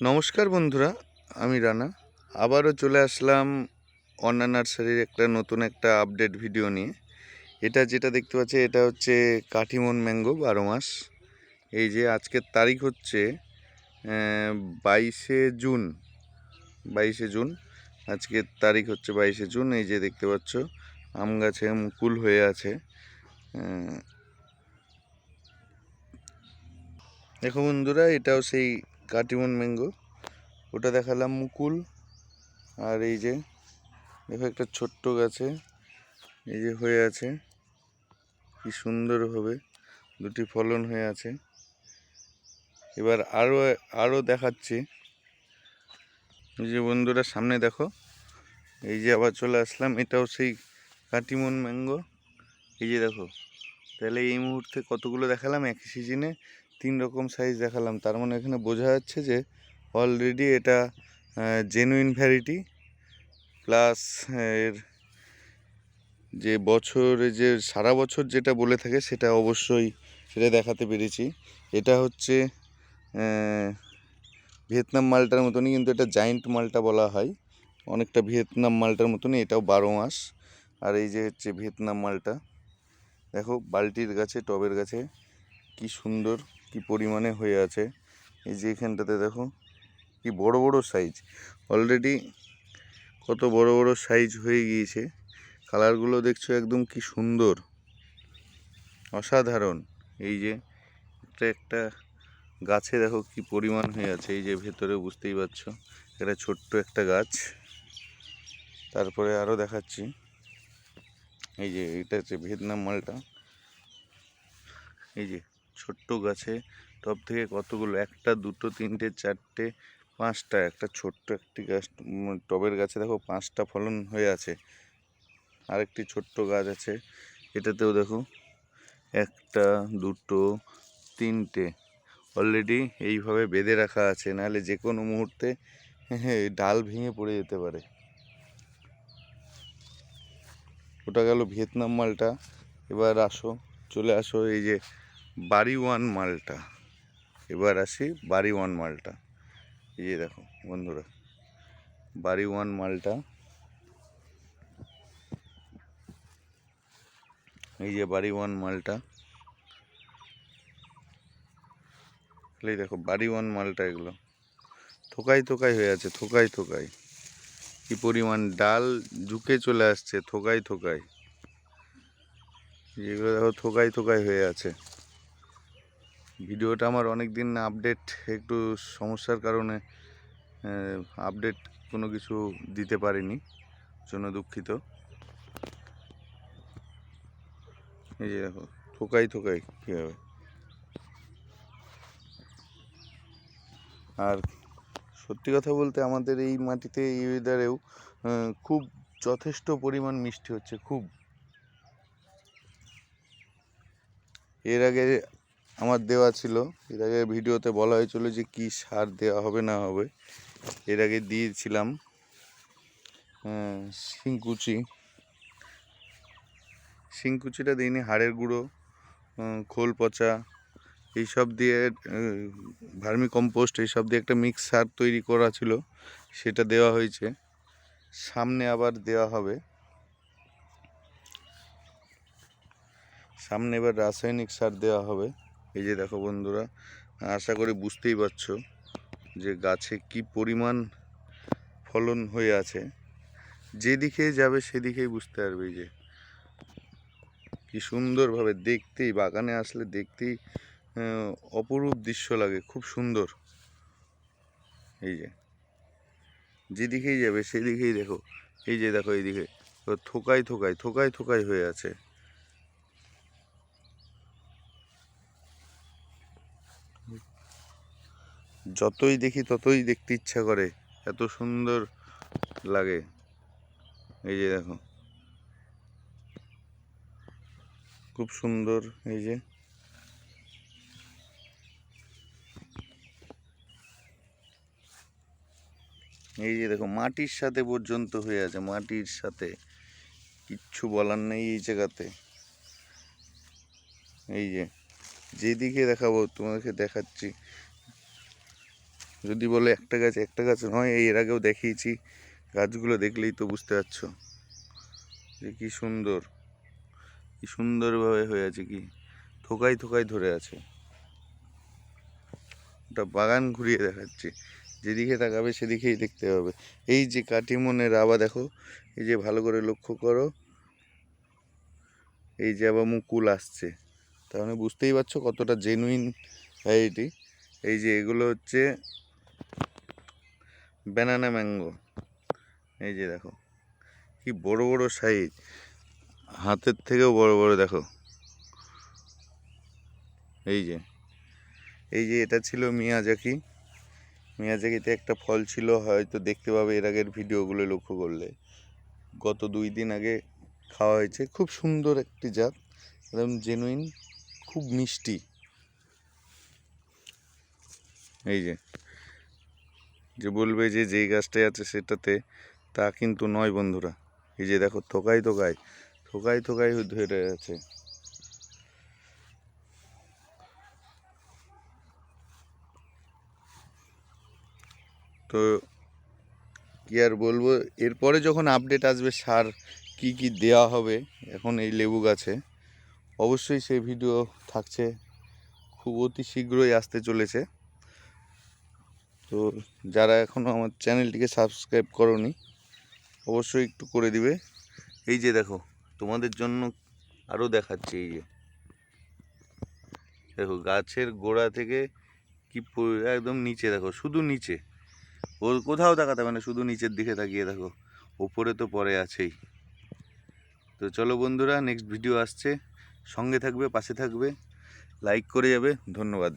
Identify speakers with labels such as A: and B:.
A: নমস্কার বন্ধুরা, আমি রানা আবারও চলে আসলাম অন্না নার্সারির নতুন একটা আপডেট ভিডিও নিয়ে। যেটা দেখতে পাচ্ছি এটা হচ্ছে কাটিমন ম্যাঙ্গো 12 মাস। এই যে আজকের তারিখ হচ্ছে 22শে জুন। আজকের তারিখ হচ্ছে 22শে জুন। এই যে দেখতে পাচ্ছ আম গাছে মুকুল হয়ে আছে। দেখো বন্ধুরা, এটাও সেই কাটিমন ম্যাঙ্গো। ওটা দেখালাম মুকুল, আর এই যে দেখো একটা ছোট্ট গাছে এই যে হয়ে আছে, কি সুন্দরভাবে দুটি ফলন হয়ে আছে। এবার আরও দেখাচ্ছি। এই যে বন্ধুরা সামনে দেখো, এই যে আবার চলে আসলাম, এটাও সেই কাটিমন ম্যাঙ্গো। এই যে দেখো, তাহলে এই মুহূর্তে কতগুলো দেখালাম, একই সিজনে 3 রকম সাইজ দেখালাম। তার মানে এখানে বোঝা যাচ্ছে যে অলরেডি এটা জেনুইন ভ্যারাইটি, প্লাস এর যে বছরে যে সারা বছর যেটা বলে থাকে সেটা অবশ্যই সেটা দেখাতে পেরেছি। এটা হচ্ছে ভিয়েতনাম মালটার মতনই, কিন্তু এটা জায়েন্ট মালটা বলা হয়, অনেকটা ভিয়েতনাম মালটার মতনই। এটাও 12 মাস। আর এই যে হচ্ছে ভিয়েতনাম মালটা। দেখো বালতির গাছে, টবের গাছে কি সুন্দর, কি পরিমাণে হয়ে আছে। এই যে এখানটাতে দেখো কি বড় বড় সাইজ, অলরেডি কত বড় বড় সাইজ হয়ে গিয়েছে। কালারগুলো দেখছো একদম কি সুন্দর, অসাধারণ। এই যে একটা গাছে দেখো কি পরিমাণ হয়ে আছে। এই যে ভেতরে বুঝতেই পারছো এটা ছোট্ট একটা গাছ। তারপরে আরও দেখাচ্ছি, এই যে এটা হচ্ছে ভিয়েতনাম মালটা। এই যে ছোট্ট গাছে টব থেকে কতগুলো, একটা দুটো তিনটে চারটে পাঁচটা, একটা ছোট্ট একটি গাছ টবের গাছে দেখো 5টা ফলন হয়ে আছে। আরেকটি ছোট্ট গাছ আছে, এটাতেও দেখো একটা দুটো তিনটে অলরেডি এইভাবে বেঁধে রাখা আছে, নাহলে যে কোনো মুহূর্তে ডাল ভেঙে পড়ে যেতে পারে। ওটা গেল ভিয়েতনাম মালটা। এবার চলে আসো এই যে বাড়ি ওয়ান মালটা। এবার আসি বাড়ি ওয়ান মালটা। এই যে দেখো বন্ধুরা, বাড়ি ওয়ান মালটা। এই যে বাড়ি ওয়ান মালটা, এই দেখো বাড়ি ওয়ান মালটা। এগুলো থোকাই থোকাই হয়ে আছে, থোকাই থোকাই, কি পরিমাণ ডাল ঝুঁকে চলে আসছে থোকাই থোকাই। এগুলো দেখো থোকাই থোকাই হয়ে আছে। ভিডিওটা আমার অনেক দিন আপডেট, একটু সমস্যার কারণে আপডেট কোনো কিছু দিতে পারিনি, জন্য দুঃখিত। এই যে দেখো থোকাই থোকাই কীভাবে। আর সত্যি কথা বলতে আমাদের এই মাটিতে এই ওয়েদারেও খুব যথেষ্ট পরিমাণ মিষ্টি হচ্ছে, খুব। এর আগে আমার দেওয়া ছিল, এর আগে ভিডিওতে বলা হয়েছিল যে কি সার দেওয়া হবে না হবে। এর আগে দিয়েছিলাম শিংকুচিটা দিইনি, হাড়ের গুঁড়ো, খোল পচা, এইসব দিয়ে ভার্মি কম্পোস্ট এইসব দিয়ে একটা মিক্স সার তৈরি করা ছিল, সেটা দেওয়া হয়েছে। সামনে আবার দেওয়া হবে, সামনে এবার রাসায়নিক সার দেওয়া হবে। এই যে দেখো বন্ধুরা, আশা করি বুঝতেই পারছো যে গাছে কি পরিমাণ ফলন হয়ে আছে। যেদিকে যাবে সেদিকেই বুঝতে পারবে যে কি সুন্দরভাবে দেখতেই, বাগানে আসলে দেখতেই অপরূপ দৃশ্য লাগে, খুব সুন্দর। এই যে যেদিকেই যাবে সেদিকেই দেখো, এই যে দেখো এইদিকে থোকাই থোকাই থোকাই থোকাই হয়ে আছে। যতই দেখি ততই দেখতে ইচ্ছা করে, এত সুন্দর লাগে। এই যে দেখো খুব সুন্দর। এই যে দেখো মাটির সাথে পর্যন্ত হয়ে আছে, মাটির সাথে, কিচ্ছু বলার নেই এই জায়গাতে। এই যে যেদিকে দেখাবো তোমাদেরকে দেখাচ্ছি, যদি বলে একটা গাছ নয়, এর আগেও দেখিয়েছি। গাছগুলো দেখলেই তো বুঝতে পারছো যে কি সুন্দরভাবে হয়ে আছে, কি থোকায় থোকায় ধরে আছে। ওটা বাগান ঘুরিয়ে দেখাচ্ছে, যেদিকে তাকাবে সেদিকেই দেখতে হবে। এই যে কাটিমনের আবার দেখো, এই যে ভালো করে লক্ষ্য করো, এই যে আবার মুকুল আসছে, তাহলে বুঝতেই পারছো কতটা জেনুইন ভ্যারাইটি। এই যে এগুলো হচ্ছে ব্যানানা ম্যাঙ্গো। এই যে দেখো কি বড় বড় সাইজ, হাতের থেকেও বড় বড় দেখো। এই যে এটা ছিল মিয়াজাকিতে একটা ফল ছিল, হয়তো দেখতে পাবে এর আগের ভিডিওগুলো লক্ষ্য করলে। গত 2 দিন আগে খাওয়া হয়েছে। খুব সুন্দর একটি জাত, একদম জেনুইন, খুব মিষ্টি। এই যে বলবে যে যেই গাছটায় আছে সেটাতে, তা কিন্তু নয় বন্ধুরা। এই যে দেখো থোকায় থোকায় ধরে আছে। তো কি আর বলবো, এরপরে যখন আপডেট আসবে সার কি দেওয়া হবে এখন এই লেবু গাছে, অবশ্যই সেই ভিডিও থাকছে, খুব অতি শীঘ্রই আসতে চলেছে। তো যারা এখনও আমার চ্যানেলটিকে সাবস্ক্রাইব করোনি, অবশ্যই একটু করে দিবে। এই যে দেখো, তোমাদের জন্য আরও দেখাচ্ছি। এই যে দেখো গাছের গোড়া থেকে কি একদম নিচে দেখো, শুধু নিচে, ওর কোথাও তাকাতে হবে না, শুধু নিচের দিকে তাকিয়ে দেখো, ওপরে তো পরে আছেই। তো চলো বন্ধুরা, নেক্সট ভিডিও আসছে, সঙ্গে থাকবে, পাশে থাকবে, লাইক করে যাবে। ধন্যবাদ।